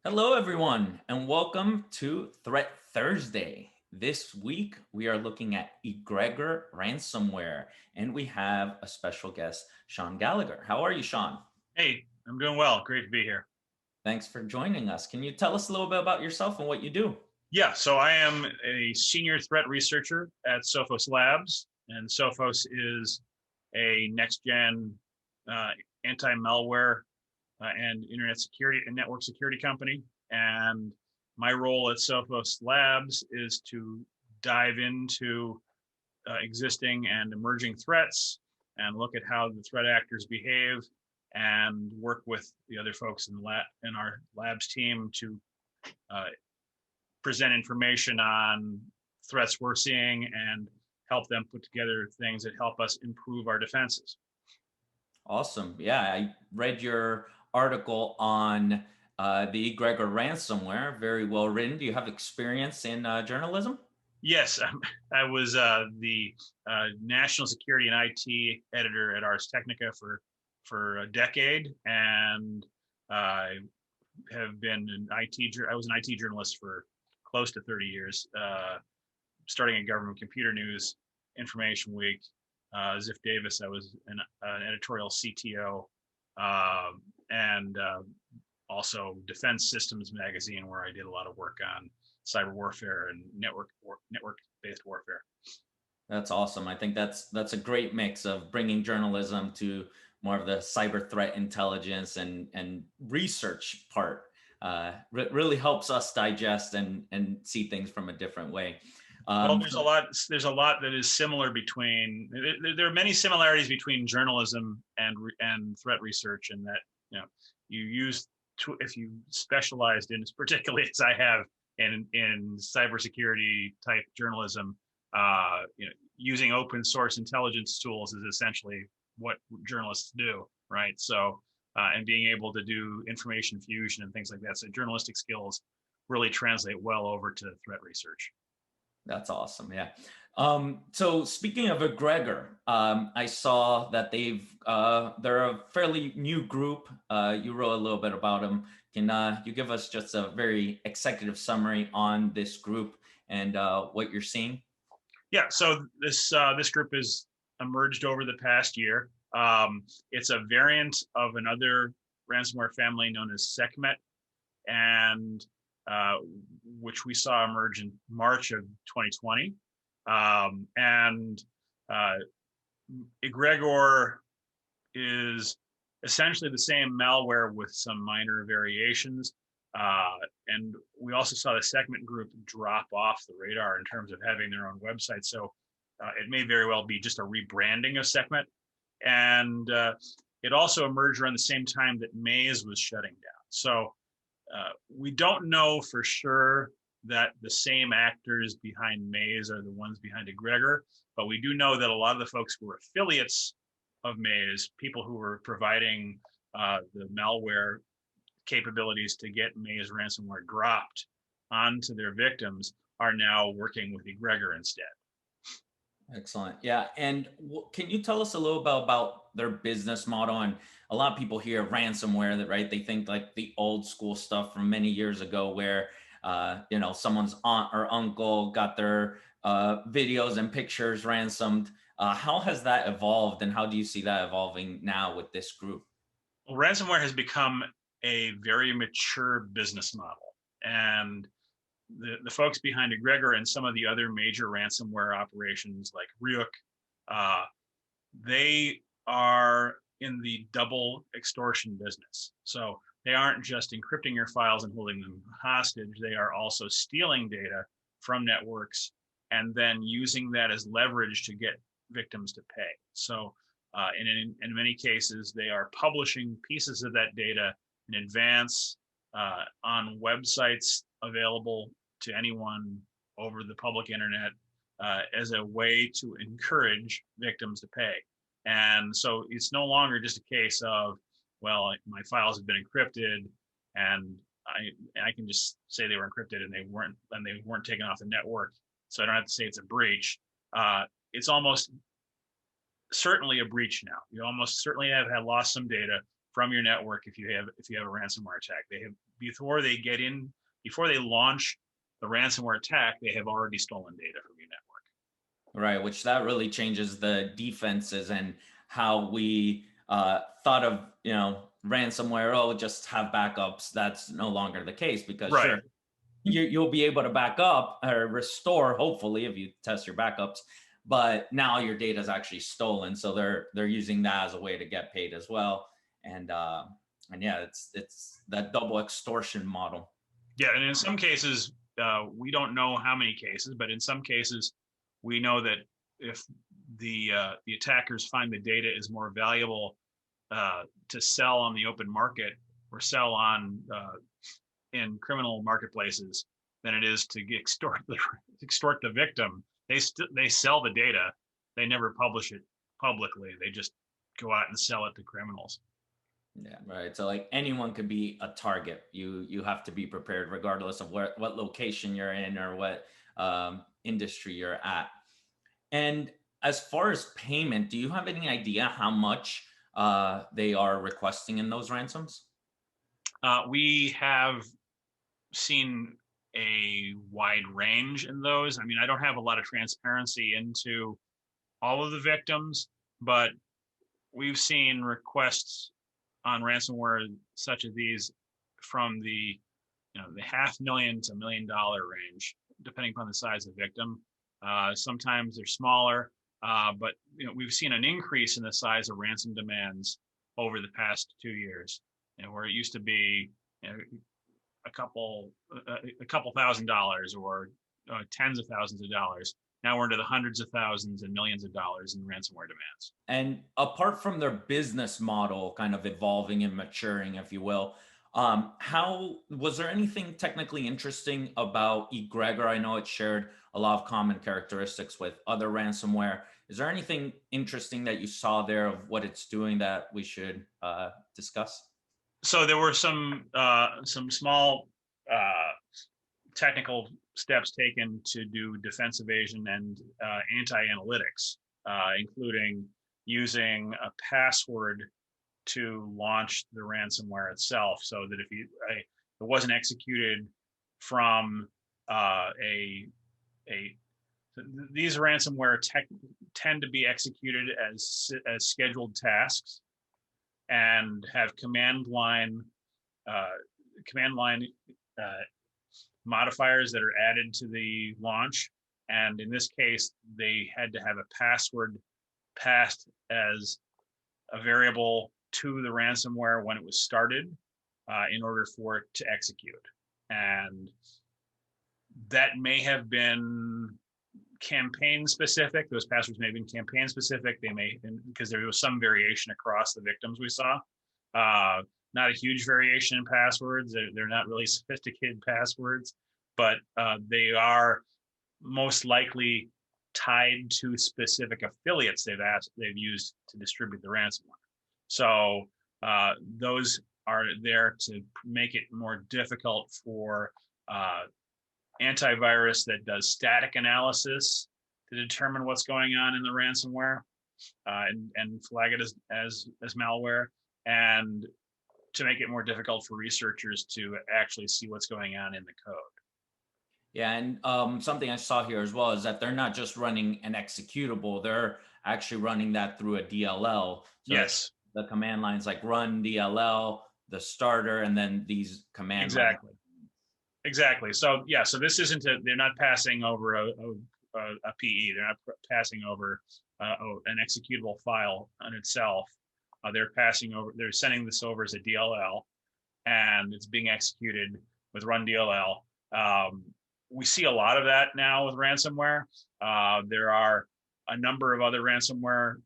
Hello, everyone, and welcome to Threat Thursday. This week, we are looking at Egregor Ransomware, and we have a special guest, Sean Gallagher. How are you, Sean? Hey, I'm doing well. Great to be here. Thanks for joining us. Can you tell us a little bit about yourself and what you do? Yeah, so I am a senior threat researcher at Sophos Labs, and Sophos is a next gen uh, anti malware and internet security and network security company. And my role at Sophos Labs is to dive into existing and emerging threats and look at how the threat actors behave and work with the other folks in our labs team to uh, present information on threats we're seeing and help them put together things that help us improve our defenses. Awesome. Yeah, I read your article on the Egregor Ransomware. Very well written. Do you have experience in journalism? Yes, I was the national security and IT editor at Ars Technica for a decade, and I have been an IT. I was an IT journalist for close to 30 years, starting at Government Computer News, Information Week. Ziff Davis, I was an editorial CTO, and also Defense Systems Magazine, where I did a lot of work on cyber warfare and network based warfare. That's awesome. I think that's a great mix of bringing journalism to more of the cyber threat intelligence and research part. Really helps us digest and see things from a different way. Well, Um, there's a so lot. There's a lot that is similar between. There are many similarities between journalism and threat research, and that you use if you specialized in, particularly as I have in cybersecurity type journalism, using open source intelligence tools is essentially what journalists do, right? So, and being able to do information fusion and things like that. So, journalistic skills really translate well over to threat research. that's awesome. Yeah. So speaking of Egregor, I saw that they're a fairly new group. You wrote a little bit about them. Can you give us just a very executive summary on this group and what you're seeing? Yeah, so this group has emerged over the past year. It's a variant of another ransomware family known as SecMet, and uh, which we saw emerge in March of 2020. And Egregor is essentially the same malware with some minor variations. And we also saw the segment group drop off the radar in terms of having their own website. So it may very well be just a rebranding of segment. And it also emerged around the same time that Maze was shutting down. So we don't know for sure that the same actors behind Maze are the ones behind Egregor, but we do know that a lot of the folks who were affiliates of Maze, people who were providing the malware capabilities to get Maze ransomware dropped onto their victims, are now working with Egregor instead. Excellent. Yeah. And can you tell us a little bit about their business model? And a lot of people hear ransomware, that right? They think like the old school stuff from many years ago where, someone's aunt or uncle got their videos and pictures ransomed. How has that evolved and how do you see that evolving now with this group? Well, ransomware has become a very mature business model. And the folks behind Egregor and some of the other major ransomware operations like Ryuk, uh, they are in the double extortion business. So they aren't just encrypting your files and holding them hostage, they are also stealing data from networks and then using that as leverage to get victims to pay. So in many cases, they are publishing pieces of that data in advance on websites available to anyone over the public internet as a way to encourage victims to pay. And so it's no longer just a case of, well, my files have been encrypted and I can just say they were encrypted and they weren't taken off the network. So I don't have to say it's a breach. It's almost certainly a breach now. You almost certainly have lost some data from your network if you have a ransomware attack. They have before they get in, before they launch the ransomware attack, they have already stolen data from your network. Right, which that really changes the defenses and how we thought of, ransomware. Oh, just have backups. That's no longer the case because Right. sure, you'll be able to back up or restore, hopefully, if you test your backups. But now your data is actually stolen, so they're using that as a way to get paid as well. And yeah, it's that double extortion model. Yeah, and in some cases, we don't know how many cases, but in some cases, we know that if the attackers find the data is more valuable to sell on the open market or sell on in criminal marketplaces than it is to extort the victim. They sell the data. They never publish it publicly. They just go out and sell it to criminals. Yeah, right. So like anyone could be a target. You have to be prepared regardless of what location you're in or what industry you're at. And as far as payment, do you have any idea how much they are requesting in those ransoms? We have seen a wide range in those. I mean, I don't have a lot of transparency into all of the victims, but we've seen requests on ransomware such as these from the $500,000 to $1 million range, depending upon the size of the victim. Sometimes they're smaller, but we've seen an increase in the size of ransom demands over the past 2 years, where it used to be a couple $1,000s or tens of thousands of dollars. Now we're into the hundreds of thousands and millions of dollars in ransomware demands. And apart from their business model kind of evolving and maturing, if you will, how was there anything technically interesting about Egregor? I know it shared a lot of common characteristics with other ransomware. Is there anything interesting that you saw there of what it's doing that we should discuss? So there were some small technical steps taken to do defense evasion and anti-analytics, including using a password to launch the ransomware itself, so that if it wasn't executed from a these ransomware tend to be executed as scheduled tasks and have command line uh, modifiers that are added to the launch. And in this case, they had to have a password passed as a variable to the ransomware when it was started in order for it to execute. And that may have been campaign specific. Those passwords may have been campaign specific. They may, because there was some variation across the victims we saw. Not a huge variation in passwords. They're not really sophisticated passwords, but they are most likely tied to specific affiliates they've used to distribute the ransomware. So those are there to make it more difficult for antivirus that does static analysis to determine what's going on in the ransomware and flag it as malware, and to make it more difficult for researchers to actually see what's going on in the code. Yeah, and something I saw here as well is that they're not just running an executable; they're actually running that through a DLL. So Yes, the command lines like run DLL, the starter, and then these command lines. exactly. So yeah, so this isn't they're not passing over a PE. They're not passing over an executable file on itself. They're sending this over as a DLL, and it's being executed with run DLL. We see a lot of that now with ransomware. There are a number of other ransomware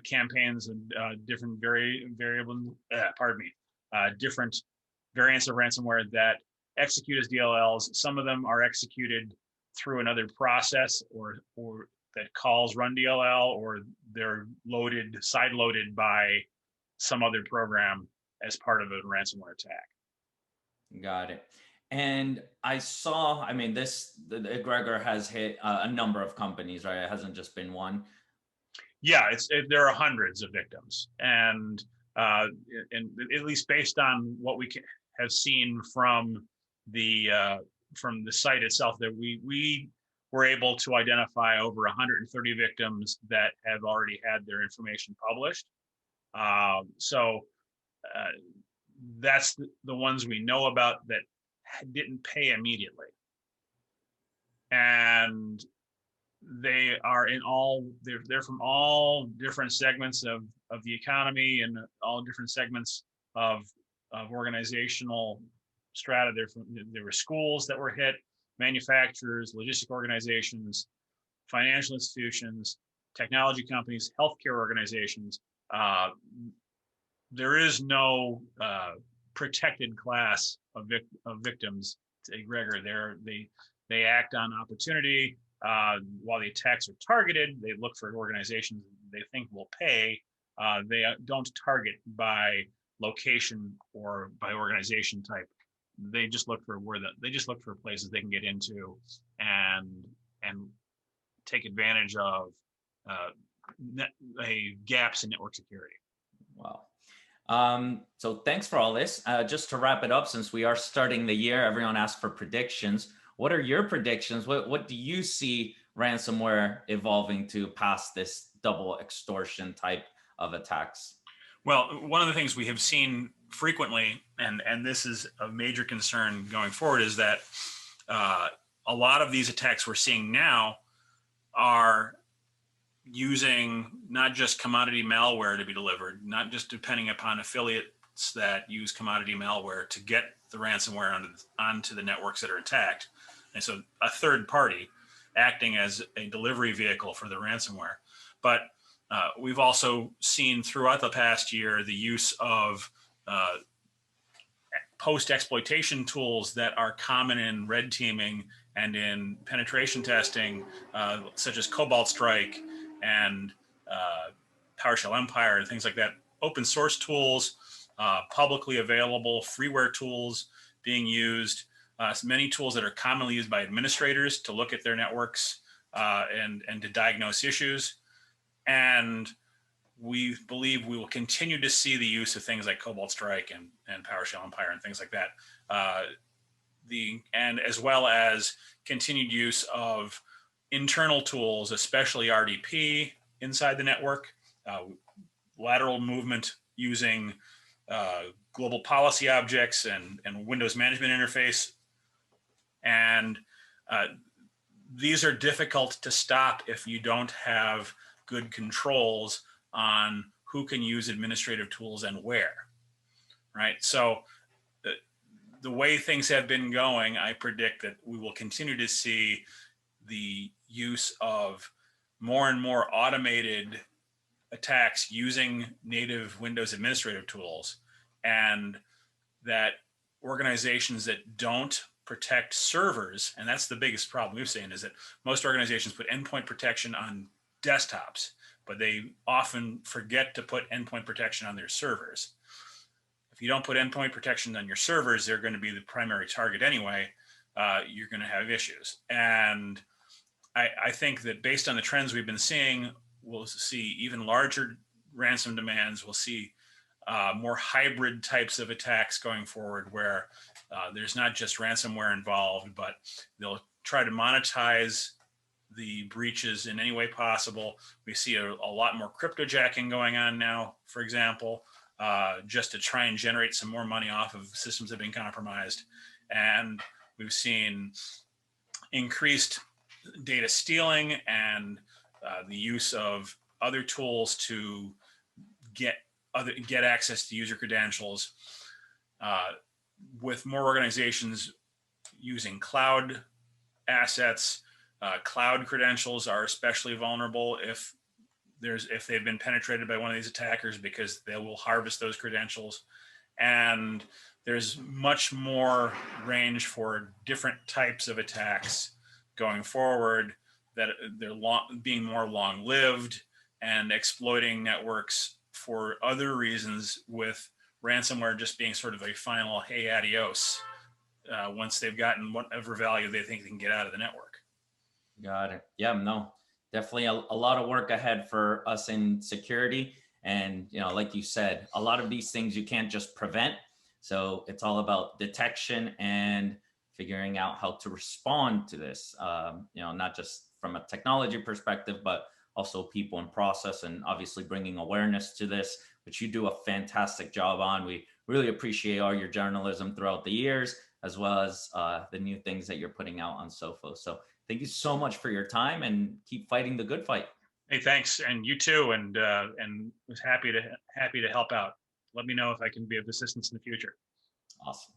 campaigns and different different variants of ransomware that execute as DLLs. Some of them are executed through another process or that calls run DLL, or they're side loaded by some other program as part of a ransomware attack. Got it. And I saw, I mean, the Egregor has hit a number of companies, right? It hasn't just been one. Yeah, there are hundreds of victims, and uh, and at least based on what we have seen the from the site itself, that we were able to identify over 130 victims that have already had their information published. So uh, that's the ones we know about that didn't pay immediately, and they are in all they're from all different segments of the economy and all different segments of organizational strata. There were schools that were hit, manufacturers, logistic organizations, financial institutions, technology companies, healthcare organizations. Uh, there is no protected class of victims to Egregor. They act on opportunity. While the attacks are targeted, they look for organizations they think will pay. They don't target by location or by organization type. They just look for places they can get into and and take advantage of uh, gaps in network security. Wow. So thanks for all this. Just to wrap it up, since we are starting the year, everyone asks for predictions. What are your predictions? What do you see ransomware evolving to past this double extortion type of attacks? Well, one of the things we have seen frequently, and this is a major concern going forward, is that uh, a lot of these attacks we're seeing now are using not just commodity malware to be delivered, not just depending upon affiliates that use commodity malware to get the ransomware onto the networks that are attacked. And so a third party acting as a delivery vehicle for the ransomware. But we've also seen throughout the past year the use of post-exploitation tools that are common in red teaming and in penetration testing, such as Cobalt Strike and PowerShell Empire and things like that. Open source tools, publicly available freeware tools being used, many tools that are commonly used by administrators to look at their networks and to diagnose issues. And we believe we will continue to see the use of things like Cobalt Strike and PowerShell Empire and things like that. And as well as continued use of internal tools, especially RDP inside the network, lateral movement using global policy objects and Windows management interface. And these are difficult to stop if you don't have good controls on who can use administrative tools and where, right? So the way things have been going, I predict that we will continue to see the use of more and more automated attacks using native Windows administrative tools, and that organizations that don't protect servers, and that's the biggest problem we've seen, is that most organizations put endpoint protection on desktops, but they often forget to put endpoint protection on their servers. If you don't put endpoint protection on your servers, they're going to be the primary target anyway. You're going to have issues. And I think that based on the trends we've been seeing, we'll see even larger ransom demands. We'll see more hybrid types of attacks going forward, where there's not just ransomware involved, but they'll try to monetize the breaches in any way possible. We see a lot more cryptojacking going on now, for example, just to try and generate some more money off of systems that have been compromised. And we've seen increased data stealing and the use of other tools to get access to user credentials, with more organizations using cloud assets. Cloud credentials are especially vulnerable if they've been penetrated by one of these attackers, because they will harvest those credentials. And there's much more range for different types of attacks going forward, that they're being more long-lived and exploiting networks for other reasons, with ransomware just being sort of a final, hey, adios, once they've gotten whatever value they think they can get out of the network. Got it. Yeah, no, definitely a lot of work ahead for us in security. And, like you said, a lot of these things you can't just prevent. So it's all about detection and figuring out how to respond to this, not just from a technology perspective, but also people and process, and obviously bringing awareness to this, which you do a fantastic job on. We really appreciate all your journalism throughout the years, as well as the new things that you're putting out on Sofo. So thank you so much for your time, and keep fighting the good fight. Hey, thanks, and you too. And was happy to help out. Let me know if I can be of assistance in the future. Awesome.